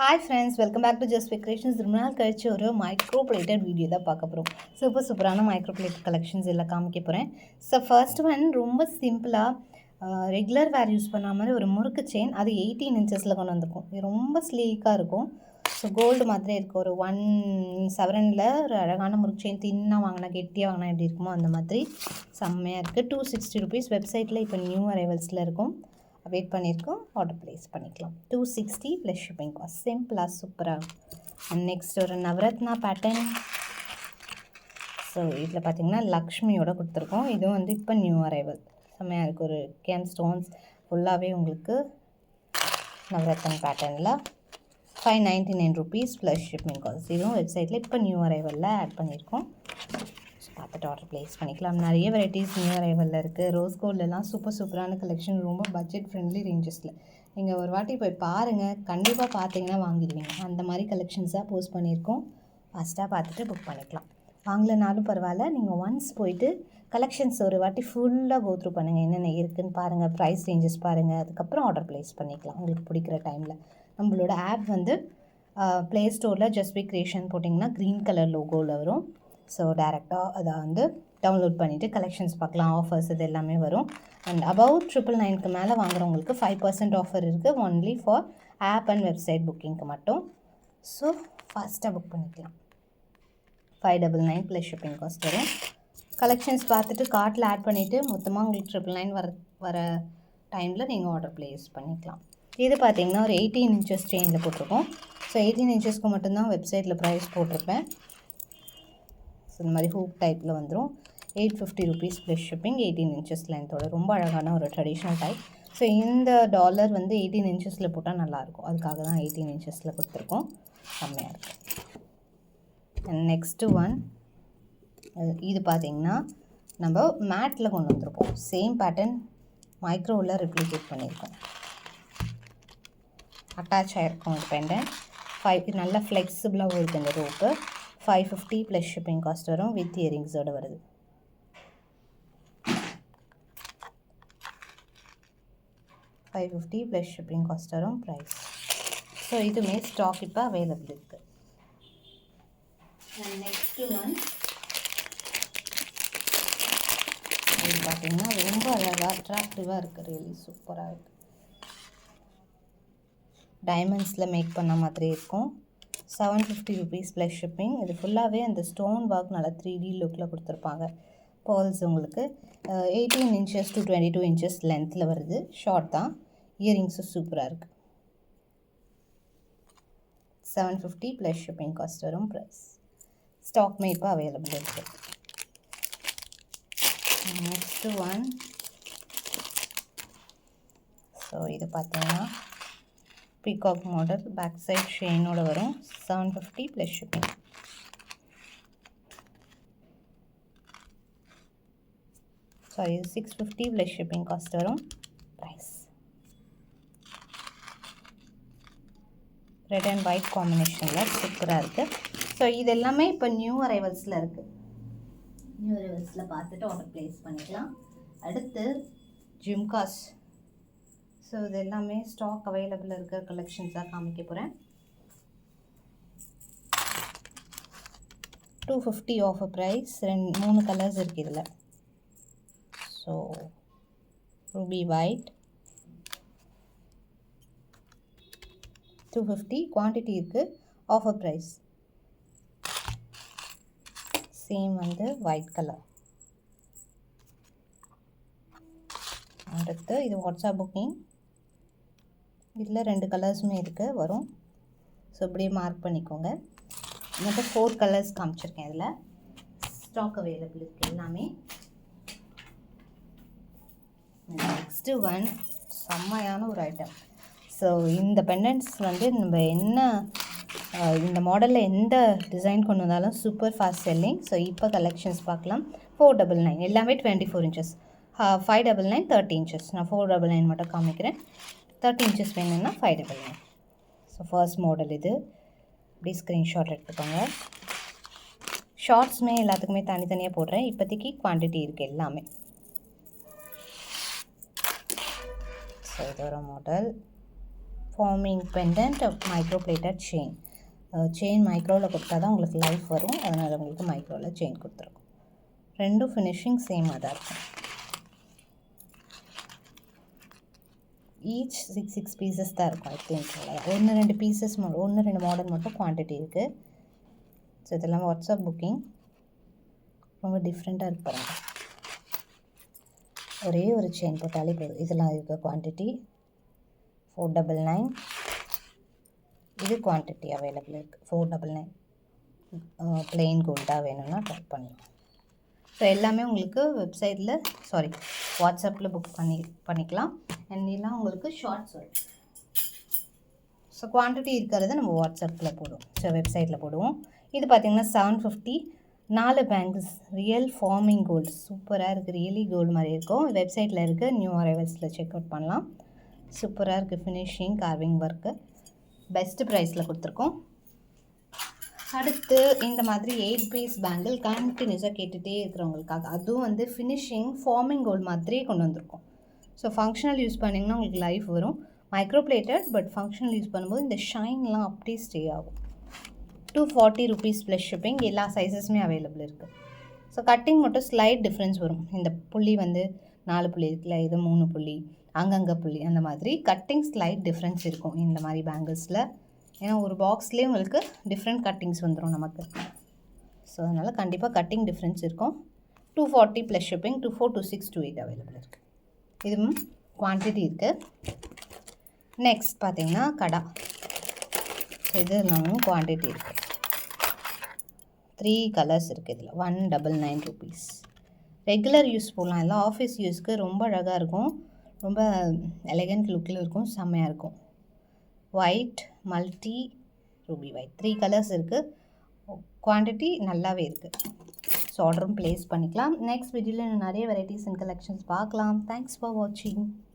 Hi friends, welcome back to just creations. ரொம்ப நாள் கழிச்சு ஒரு மைக்ரோ பிளேட்டட் வீடியோ தான் பார்க்க போகிறோம். சூப்பரான மைக்ரோ பிளேட்டட் கலெக்ஷன்ஸ் எல்லாம் காமிக்க போகிறேன். ஸோ ஃபர்ஸ்ட் ஒன் ரொம்ப சிம்பிளாக ரெகுலர் வேர் யூஸ் பண்ண மாதிரி ஒரு முறுக்கு செயின், அது 18 இன்ச்சஸில் கொண்டு வந்திருக்கும். இது ரொம்ப ஸ்லீக்காக இருக்கும். ஸோ கோல்டு மாதிரியே இருக்கும். ஒரு 1/7 ஒரு அழகான முறுக்கு செயின், தின்னாக வாங்கினா கெட்டியாக வாங்கினா எப்படி இருக்குமோ அந்த மாதிரி செம்மையாக இருக்குது. 260 ருபீஸ். வெப்சைட்டில் இப்போ நியூ அரைவல்ஸில் இருக்கும். வெயிட் பண்ணியிருக்கோம், ஆர்டர் ப்ளேஸ் பண்ணிக்கலாம். 260 ப்ளஸ் ஷிப்பிங் காஸ்ட். சிம்பிளாக சூப்பராக. அண்ட் நெக்ஸ்ட் ஒரு நவரத்னா பேட்டர்ன். ஸோ இதில் பார்த்திங்கன்னா லக்ஷ்மியோட கொடுத்துருக்கோம். இதுவும் வந்து இப்போ நியூ அரைவல். செம்மையாக இருக்குது. ஒரு கேன் ஸ்டோன்ஸ் ஃபுல்லாகவே உங்களுக்கு நவரத்னா பேட்டர்னில் 599 ருபீஸ் ப்ளஸ் ஷிப்பிங் காஸ்ட். இதுவும் வெப்சைட்டில் இப்போ நியூ அரைவலில் ஆட் பண்ணியிருக்கோம். பார்த்துட்டு ஆர்டர் ப்ளேஸ் பண்ணிக்கலாம். நிறைய வெரைட்டிஸ் நியூ அரைவலில் இருக்குது. ரோஸ் கோல்டெல்லாம் சூப்பரான கலெக்ஷன், ரொம்ப பட்ஜெட் ஃப்ரெண்ட்லி ரேஞ்சஸில். நீங்கள் ஒரு வாட்டி போய் பாருங்கள், கண்டிப்பாக பார்த்தீங்கன்னா வாங்கிடுவீங்க. அந்த மாதிரி கலெக்ஷன்ஸாக போஸ்ட் பண்ணியிருக்கோம். ஃபாஸ்ட்டாக பார்த்துட்டு புக் பண்ணிக்கலாம். வாங்கலைனாலும் பரவாயில்ல, நீங்கள் ஒன்ஸ் போயிட்டு கலெக்ஷன்ஸ் ஒரு வாட்டி ஃபுல்லாக கோத்ரூ பண்ணுங்கள். என்னென்ன இருக்குதுன்னு பாருங்கள், ப்ரைஸ் ரேஞ்சஸ் பாருங்கள். அதுக்கப்புறம் ஆர்டர் ப்ளேஸ் பண்ணிக்கலாம் உங்களுக்கு பிடிக்கிற டைமில். நம்மளோட ஆப் வந்து ப்ளே ஸ்டோரில் ஜஸ்ட் கிரியேஷன் போட்டிங்கன்னா க்ரீன் கலர் லோகோவில் வரும். ஸோ டேரெக்டாக அதை வந்து டவுன்லோட் பண்ணிவிட்டு கலெக்ஷன்ஸ் பார்க்கலாம். ஆஃபர்ஸ் இது எல்லாமே வரும். அண்ட் அபவ் 999க்கு மேலே வாங்குறவங்களுக்கு 5% ஆஃபர் இருக்குது. Only for app and website புக்கிங்க்கு மட்டும். ஸோ ஃபாஸ்ட்டாக புக் பண்ணிக்கலாம். 599 ப்ளஸ் ஷிப்பிங் காஸ்ட் வரும். கலெக்ஷன்ஸ் பார்த்துட்டு கார்ட்டில் ஆட் பண்ணிவிட்டு மொத்தமாக உங்களுக்கு 999 வர டைமில் நீங்கள் ஆர்டர் ப்ளேஸ் பண்ணிக்கலாம். இது பார்த்திங்கன்னா ஒரு 18 இன்ச்சஸ் செயினில் போட்டிருக்கோம். ஸோ 18 இன்ச்சஸ்க்கு மட்டும்தான் வெப்சைட்டில் ப்ரைஸ் போட்டிருப்பேன். ஸோ இந்த மாதிரி ஹூப் டைப்பில் வந்துடும். 850 ருபீஸ் ப்ளஸ் ஷிப்பிங். 18 இன்ச்சஸ் லென்த்தோட ரொம்ப அழகான ஒரு ட்ரெடிஷ்னல் டைப். ஸோ இந்த டாலர் வந்து 18 இன்ச்சஸில் போட்டால் நல்லாயிருக்கும். அதுக்காக தான் 18 இன்ச்சஸில் கொடுத்துருக்கோம். செம்மையாக இருக்குது. அண்ட் நெக்ஸ்ட்டு ஒன், இது பார்த்திங்கன்னா நம்ம மேட்டில் கொண்டு வந்திருப்போம். சேம் பேட்டர்ன் மைக்ரோவில் ரெப்ளிகேட் பண்ணியிருக்கோம். அட்டாச் ஆகிருக்கும் ஒரு பெண்டன். 5 நல்லா ஃப்ளெக்சிபிளாகவும் இருக்குது இந்த ரோப்பு. 550 ப்ளஸ் ஷிப்பிங் காஸ்ட் வரும். வித் இயரிங்ஸோடு வருது. $550 ப்ளஸ் ஷிப்பிங் காஸ்ட் வரும் ப்ரைஸ். ஸோ இதுவுமே ஸ்டாக் இப்போ அவைலபிள் இருக்குது. அண்ட் நெக்ஸ்ட்டு ஒன், இது பார்த்திங்கன்னா ரொம்ப அழகாக அட்ராக்டிவாக இருக்குது. ரியலி சூப்பராக இருக்குது. டைமண்ட்ஸில் மேக் பண்ண மாதிரி இருக்கும். 750 ருபீஸ் ப்ளஸ் ஷிப்பிங். இது ஃபுல்லாகவே அந்த ஸ்டோன் ஒர்க் நல்லா 3D லுக்கில் கொடுத்துருப்பாங்க. பேர்ல்ஸ் உங்களுக்கு 18 இன்ச்சஸ் to 22 இன்ச்சஸ் லென்த்தில் வருது. ஷார்ட் தான். இயரிங்ஸும் சூப்பராக இருக்குது. 750 ப்ளஸ் ஷிப்பிங் காஸ்ட் வரும் ப்ரைஸ். ஸ்டாக்மே இப்போ அவைலபிள் இருக்குது. நெக்ஸ்ட்டு ஒன், ஸோ இது பார்த்தீங்கன்னா பீகாக் மாடல் பேக் சைட் ஷெயினோட வரும். 750 plus shipping. Sorry, 650 plus shipping cost வரும் ப்ரைஸ். ரெட் அண்ட் ஒயிட் காம்பினேஷனில் சூப்பராக இருக்குது. ஸோ இது எல்லாமே இப்போ நியூ அரைவல்ஸில் இருக்குது. நியூ அரைவல்ஸில் பார்த்துட்டு ஆர்டர் ப்ளேஸ் பண்ணிக்கலாம். அடுத்து ஜிம்காஸ். ஸோ இது எல்லாமே ஸ்டாக் அவைலபிள் இருக்கிற கலெக்ஷன்ஸாக காமிக்க போகிறேன். 250 ஆஃபர் ப்ரைஸ். 3 கலர்ஸ் இருக்குது இதில். So ruby white 250. குவான்டிட்டி இருக்குது. Offer price. சேம் வந்து ஒயிட் கலர். அடுத்து இது வாட்ஸ்அப் புக்கிங். இதில் 2 கலர்ஸுமே இருக்குது வரும். ஸோ இப்படியே மார்க் பண்ணிக்கோங்க. மொத்தம் 4 கலர்ஸ் காமிச்சிருக்கேன். இதில் ஸ்டாக் அவைலபிள் இருக்குது எல்லாமே. நெக்ஸ்ட்டு ஒன், செம்மையான ஒரு ஐட்டம். ஸோ இந்த பெண்டன்ட்ஸ் வந்து நம்ம என்ன இந்த மாடலில் எந்த டிசைன் கொண்டு வந்தாலும் சூப்பர் ஃபாஸ்ட் செல்லிங். ஸோ இப்போ கலெக்ஷன்ஸ் பார்க்கலாம். 499 எல்லாமே 24 இன்ச்சஸ். 599 30 இன்ச்சஸ். நான் 499 மட்டும் காமிக்கிறேன். 30 இன்ச்சஸ் வேணும்னா 599. ஸோ ஃபர்ஸ்ட் மாடல் இது. இப்படி ஸ்க்ரீன்ஷாட் எடுத்துக்கோங்க. ஷார்ட்ஸுமே எல்லாத்துக்குமே தனித்தனியாக போடுறேன். இப்போதைக்கு குவான்டிட்டி இருக்குது எல்லாமே. ஸோ இது ஒரு model. Forming pendant micro plated chain. Chain மைக்ரோவில் கொடுத்தா தான் உங்களுக்கு லைஃப் வரும், அதனால் உங்களுக்கு மைக்ரோவில் செயின் கொடுத்துருக்கோம். ரெண்டும் ஃபினிஷிங் சேமாக தான் இருக்கும். ஈச் 6 பீசஸ் தான் இருக்கும். ஐ திங்க் 1-2 பீசஸ் 1-2 மாடல் மட்டும் குவான்டிட்டி இருக்குது. ஸோ இதெல்லாம் வாட்ஸ்அப் புக்கிங். ரொம்ப டிஃப்ரெண்ட்டாக இருக்கு பாருங்கள். ஒரே ஒரு செயின் போட்டாலே போதும். இதெல்லாம் இருக்க குவான்டிட்டி 499. இது குவான்டிட்டி அவைலபிள் இருக்குது 499. பிளெயின் கோல்டாக வேணும்னா ட்ரை பண்ணலாம். ஸோ எல்லாமே உங்களுக்கு வெப்சைட்டில் வாட்ஸ்அப்பில் புக் பண்ணிக்கலாம். அண்ட் இதெல்லாம் உங்களுக்கு ஷார்ட்ஸ் வரும். ஸோ குவான்டிட்டி இருக்கிறத நம்ம வாட்ஸ்அப்பில் போடுவோம், ஸோ வெப்சைட்டில் போடுவோம். இது பார்த்திங்கன்னா 750 4 பேங்கிள்ஸ் ரியல் ஃபார்மிங் கோல்டு. சூப்பராக இருக்குது, ரியலி கோல்டு மாதிரி இருக்கும். வெப்சைட்டில் இருக்குது, நியூ அரைவல்ஸில் செக் அவுட் பண்ணலாம். சூப்பராக இருக்குது, ஃபினிஷிங் கார்விங் ஒர்க்கு பெஸ்ட்டு ப்ரைஸில் கொடுத்துருக்கோம். அடுத்து இந்த மாதிரி 8 பீஸ் பேங்கிள் கண்டினியூஸாக கேட்டுகிட்டே இருக்கிறவங்களுக்காக, அதுவும் வந்து ஃபினிஷிங் ஃபார்மிங் கோல்டு மாதிரியே கொண்டு வந்திருக்கோம். ஸோ ஃபங்க்ஷனல் யூஸ் பண்ணிங்கன்னா உங்களுக்கு லைஃப் வரும். Micro plated but functional use பண்ணும்போது இந்த ஷைன்லாம் அப்படியே ஸ்டே ஆகும். 240 rupees ப்ளஸ் ஷிப்பிங். எல்லா சைஸஸுமே அவைலபிள் இருக்குது. ஸோ கட்டிங் மட்டும் ஸ்லைட் டிஃப்ரென்ஸ் வரும். இந்த புள்ளி வந்து 4 புள்ளி இருக்குல்ல, இது 3 புள்ளி, அங்கங்கே புள்ளி, அந்த மாதிரி கட்டிங் ஸ்லைட் டிஃப்ரென்ஸ் இருக்கும் இந்த மாதிரி பேங்கிள்ஸில். ஏன்னா ஒரு பாக்ஸ்லேயே உங்களுக்கு டிஃப்ரெண்ட் கட்டிங்ஸ் வந்துடும் நமக்கு. ஸோ அதனால் கண்டிப்பாக கட்டிங் டிஃப்ரென்ஸ் இருக்கும். 240 ப்ளஸ் ஷிப்பிங். 24, 26, 28 அவைலபிள் இருக்குது. இதுவும் குவான்டிட்டி இருக்குது. நெக்ஸ்ட் பார்த்திங்கன்னா கடா. இது எல்லாமே குவான்டிட்டி இருக்குது. 3 கலர்ஸ் இருக்குது இதில். 199 rupees. ரெகுலர் யூஸ் போடலாம், எல்லாம் ஆஃபீஸ் யூஸ்க்கு ரொம்ப அழகாக இருக்கும். ரொம்ப எலகண்ட் லுக்கில் இருக்கும், செம்மையாக இருக்கும். White, multi, Ruby white 3 colours இருக்குது. குவான்டிட்டி நல்லாவே இருக்குது. ஸோ ஆர்டரும் ப்ளேஸ் பண்ணிக்கலாம். நெக்ஸ்ட் வீடியோவில் நிறைய வெரைட்டிஸ் அண்ட் கலெக்ஷன்ஸ் பார்க்கலாம். தேங்க்ஸ் ஃபார் வாட்சிங்.